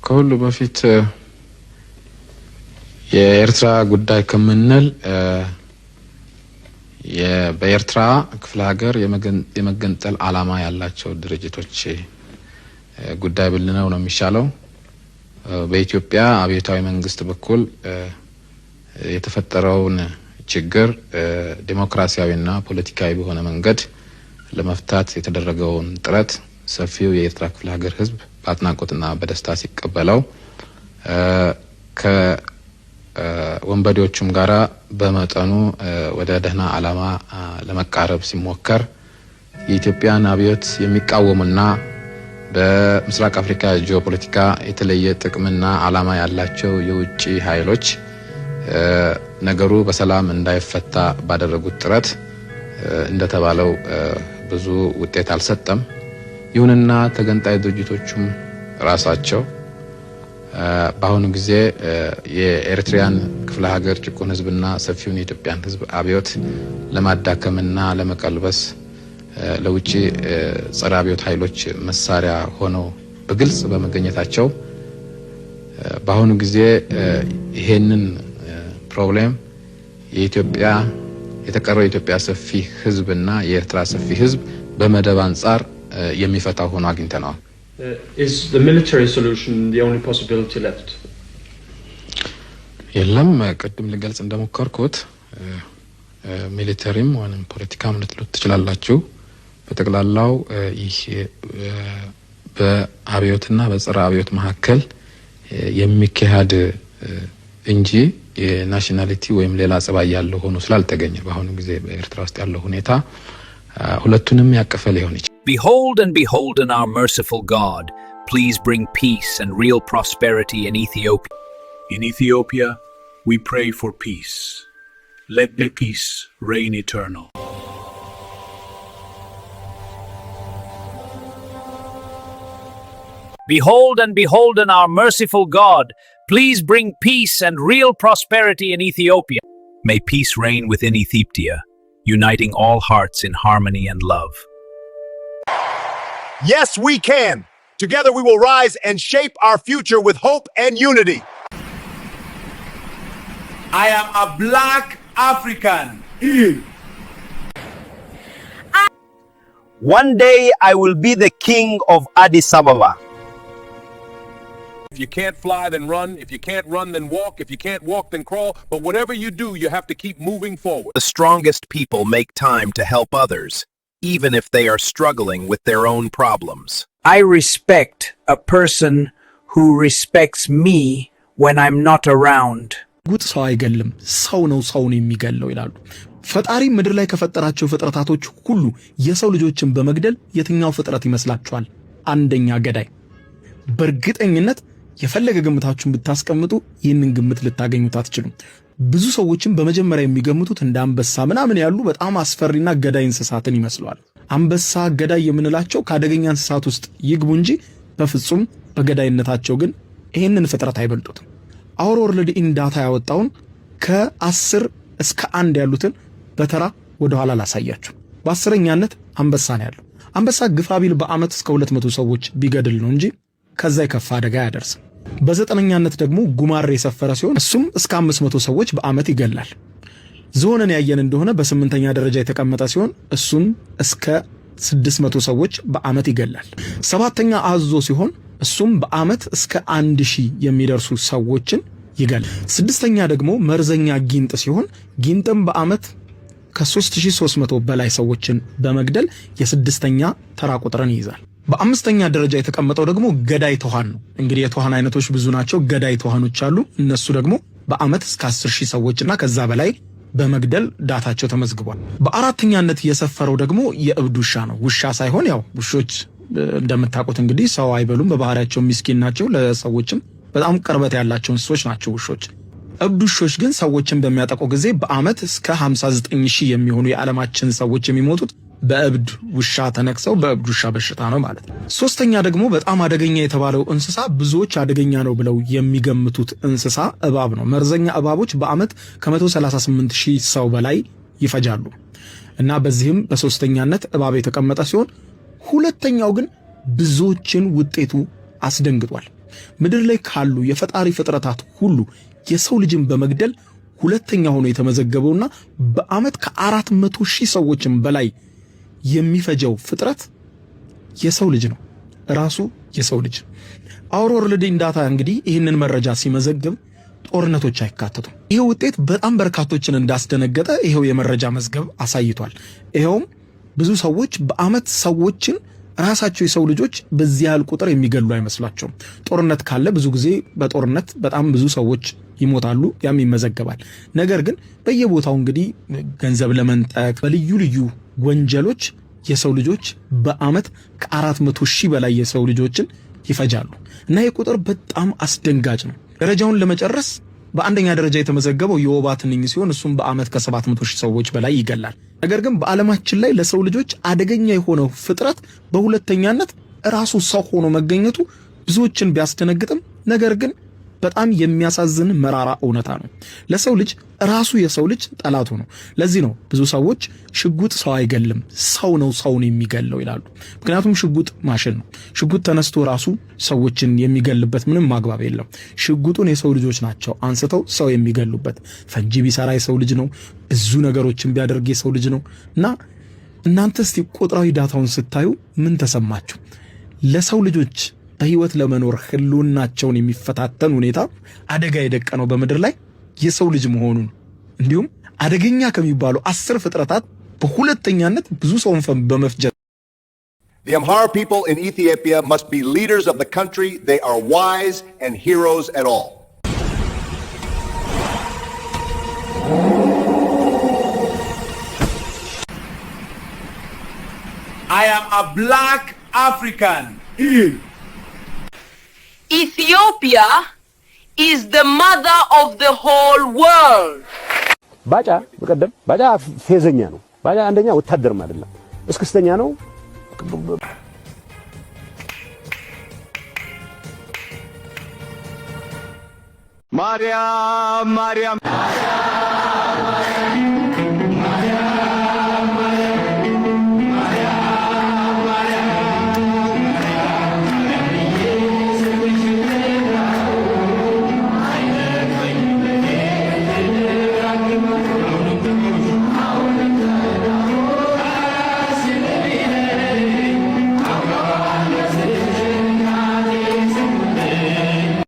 ከሁሉ በፊት የኤርትራ ጉዳይ ከመነል በኤርትራ ክፍለ ሀገር የመገንጠል ዓላማ ያላቸው ድርጅቶች ጉዳይ ብልነው ነው የሚሻለው። በኢትዮጵያ አብዮታዊ መንግስት በኩል የተፈጠረውን ችግር ዲሞክራሲያዊና ፖለቲካዊ በሆነ መንገድ ለመፍታት የተደረገውን ጥረት ሰፊው የኤርትራ ክፍለ ሀገር ህዝብ በአጥናቆትና በደስታ ሲቀበለው ከወንበዴዎቹም ጋራ በመጠኑ ወደ ደህና ዓላማ ለመቃረብ ሲሞከር የኢትዮጵያን አብዮት የሚቃወሙና በምስራቅ አፍሪካ ጂኦፖለቲካ የተለየ ጥቅምና ዓላማ ያላቸው የውጭ ኃይሎች ነገሩ በሰላም እንዳይፈታ ባደረጉት ጥረት እንደተባለው ብዙ ውጤት አልሰጠም። ይሁንና ተገንጣይ ድርጅቶቹም ራሳቸው በአሁኑ ጊዜ የኤርትራን ክፍለ ሀገር ጭቁን ህዝብና ሰፊውን የኢትዮጵያን ህዝብ አብዮት ለማዳከምና ለመቀልበስ ለውጪ ጸረ አብዮት ኃይሎች መሳሪያ ሆነው በግልጽ በመገኘታቸው በአሁኑ ጊዜ ይሄንን ፕሮብሌም የኢትዮጵያ የተቀረው የኢትዮጵያ ሰፊ ህዝብና የኤርትራ ሰፊ ህዝብ በመደብ አንፃር የሚፈታው ሆኖ አግኝተናል። Is the military solution the only possibility left? የለም ቀደም ልገልጽ እንደሞከርኩት ሚሊተሪም ወይም ፖለቲካም ልትሉት ትችላላችሁ። በተግላላው ይህ በአብዮትና በጸረ አብዮት መካከል የሚካሄድ እንጂ የናሽናሊቲ ወይም ሌላ ጸባይ ያለው ሆኖ ስላልተገኘ በአሁኑ ጊዜ በኤርትራ ውስጥ ያለው ሁኔታ ሁለቱንም ያቀፈ ሊሆን ይችላል። Behold and behold in our merciful God, please bring peace and real prosperity in Ethiopia. In Ethiopia, we pray for peace. Let the peace reign eternal. Behold and behold in our merciful God, please bring peace and real prosperity in Ethiopia. May peace reign within Ethiopia, uniting all hearts in harmony and love. Yes, we can. Together we will rise and shape our future with hope and unity. I am a black African. One day I will be the king of Addis Ababa. If you can't fly, then run. If you can't run, then walk. If you can't walk, then crawl. But whatever you do, you have to keep moving forward. The strongest people make time to help others, even if they are struggling with their own problems. I respect a person who respects me when I'm not around. ጉት ሰው አይገልም ሰው ነው ሰውን የሚገለው ይላሉ። ፈጣሪ ምድር ላይ ከፈጠራቸው ፍጥረታቶች ሁሉ የሰው ልጆችን በመግደል የትኛው ፍጥረት ይመስላችኋል አንደኛ ገዳይ? በእርግጠኝነት የፈለገ ግምታችሁን ብታስቀምጡ ይህንን ግምት ልታገኙት አትችሉም። ብዙ ሰዎችን በመጀመሪያ የሚገምቱት እንደ አንበሳ ምናምን ያሉ በጣም አስፈሪና ገዳይ እንስሳትን ይመስላል። አንበሳ ገዳይ የምንላቸው ካደገኛ እንስሳት ውስጥ ይግቡ እንጂ በፍጹም በገዳይነታቸው ግን ይሄንን ፍጥረት አይበልጡትም። አወር ወርልድ ኢን ዳታ ያወጣውን ከ10 እስከ 1 ያሉትን በተራ ወደ ኋላ ላሳያችሁ። በ10ኛነት አንበሳ ነው ያለው። አንበሳ ግፋቢል በአመት እስከ 200 ሰዎች ቢገድል ነው እንጂ ከዛ የከፋ አደጋ ያደርስም። በ9ኛነት ደግሞ ጉማሬ የሰፈረ ሲሆን እሱም እስከ 500 ሰዎች በአመት ይገላል። ዝሆንን ያየን እንደሆነ በ8ኛ ደረጃ የተቀመጠ ሲሆን እሱም እስከ 600 ሰዎች በአመት ይገላል። 7ኛ አዞ ሲሆን እሱም በአመት እስከ 1000 የሚደርሱ ሰዎችን ይገላል። 6ኛ ደግሞ መርዘኛ ጊንጥ ሲሆን ጊንጥም በአመት ከ3300 በላይ ሰዎችን በመግደል የ6ኛ ተራ ቁጥርን ይይዛል። በ5ኛ ደረጃ የተቀመጠው ደግሞ ገዳይ ተዋን ነው። እንግዲህ የተዋን አይነቶች ብዙ ናቸው። ገዳይ ተዋኖች አሉ። እነሱ ደግሞ በአመት እስከ 10000 ሰዎችና ከዛ በላይ በመግደል ዳታቸው ተመዝግቧል። በ4ኛነት የሰፈረው ደግሞ የእብድ ውሻ ነው። ውሻ ሳይሆን ያው ውሾች እንደምታውቁት እንግዲህ ሰው አይበሉም፣ በባህሪያቸው ምስኪን ናቸው፣ ለሰዎችም በጣም ቅርበት ያላቸው እንስሶች ናቸው ውሾች። እብድ ውሾች ግን ሰዎችን በሚያጠቁ ጊዜ በአመት እስከ 59000 የሚሆኑ የዓለማችን ሰዎች የሚሞቱት በእብድ ውሻ ተነክሰው በእብድ ውሻ በሽታ ነው ማለት ነው። 3ኛ ደግሞ በጣም አደገኛ የተባለው እንስሳ ብዙዎች አደገኛ ነው ብለው የሚገምቱት እንስሳ እባብ ነው። መርዘኛ እባቦች በአመት ከ138000 ሰው በላይ ይፈጃሉ እና በዚህም በ3ኛነት እባብ የተቀመጠ ሲሆን ሁለተኛው ግን ብዙዎችን ውጤቱ አስደንግጧል። ምድር ላይ ካሉ የፈጣሪ ፍጥረታት ሁሉ የሰው ልጅን በመግደል ሁለተኛ ሆኖ የተመዘገበውና በአመት ከ400,000 ሰዎችን በላይ የሚፈጀው ፍጥረት የሰው ልጅ ነው። ራሱ የሰው ልጅ። አወር ወርልድ ዳታ እንግዲህ ይህንን መረጃ ሲመዘግብ ጦርነቶች አይካተቱም። ይሄ ውጤት በጣም በርካቶችን እንዳስደነገጠ ይሄው የመረጃ መዝገብ አሳይቷል። ይሄውም ብዙ ሰዎች በአመት ሰዎችን ራሳቸው የሰው ልጆች በዚህ ያህል ቁጥር የሚገሉ አይመስላቸውም። ጦርነት ካለ ብዙ ጊዜ በጦርነት በጣም ብዙ ሰዎች ይሞታሉ፣ ያም ይመዘገባል። ነገር ግን በየቦታው እንግዲህ ገንዘብ ለመንጠቅ በልዩ ልዩ ወንጀሎች የሰው ልጆች በአመት ከ400,000 በላይ የሰው ልጆችን ይፈጃሉ እና ይህ ቁጥር በጣም አስደንጋጭ ነው። ደረጃውን ለመጨረስ በአንደኛ ደረጃ የተመዘገበው የወባ ትንኝ ሲሆን እሱም በአመት ከ700,000 ሰዎች በላይ ይገላል። ነገር ግን በዓለማችን ላይ ለሰው ልጆች አደገኛ የሆነው ፍጥረት በሁለተኛነት ራሱ ሰው ሆኖ መገኘቱ ብዙዎችን ቢያስደነግጥም ነገር ግን በጣም የሚያሳዝን መራራ እውነታ ነው። ለሰው ልጅ ራሱ የሰው ልጅ ጠላቱ ነው። ለዚህ ነው ብዙ ሰዎች ሽጉጥ ሰው አይገልም፣ ሰው ነው ሰውን የሚገለው ይላሉ። ምክንያቱም ሽጉጥ ማሽን ነው። ሽጉጥ ተነስቶ ራሱ ሰዎችን የሚገልበት ምንም ማግባብ የለም። ሽጉጡን የሰው ልጆች ናቸው አንስተው ሰው የሚገሉበት። ፈንጂ ቢሰራ የሰው ልጅ ነው። ብዙ ነገሮችን ቢያደርግ የሰው ልጅ ነው እና እናንተ እስቲ ቁጥራዊ ዳታውን ስታዩ ምን ተሰማችሁ? ለሰው ልጆች በህይወት ለመኖር ህልውናቸውን የሚፈታተን ሁኔታ አደጋ የደቀነው በምድር ላይ የሰው ልጅ መሆኑን እንዲሁም አደገኛ ከሚባሉ 10 ፍጥረታት በሁለተኛነት ብዙ ሰውን በመፍጀት The Amhara people in Ethiopia must be leaders of the country. They are wise and heroes at all. I am a black African. Ethiopia is the mother of the whole world. ባጫ በቀደም ባጫ ፌዘኛ ነው። ባጫ አንደኛ ወታደርም አይደለም፣ እስክስተኛ ነው። Maryam, Maryam, Maryam.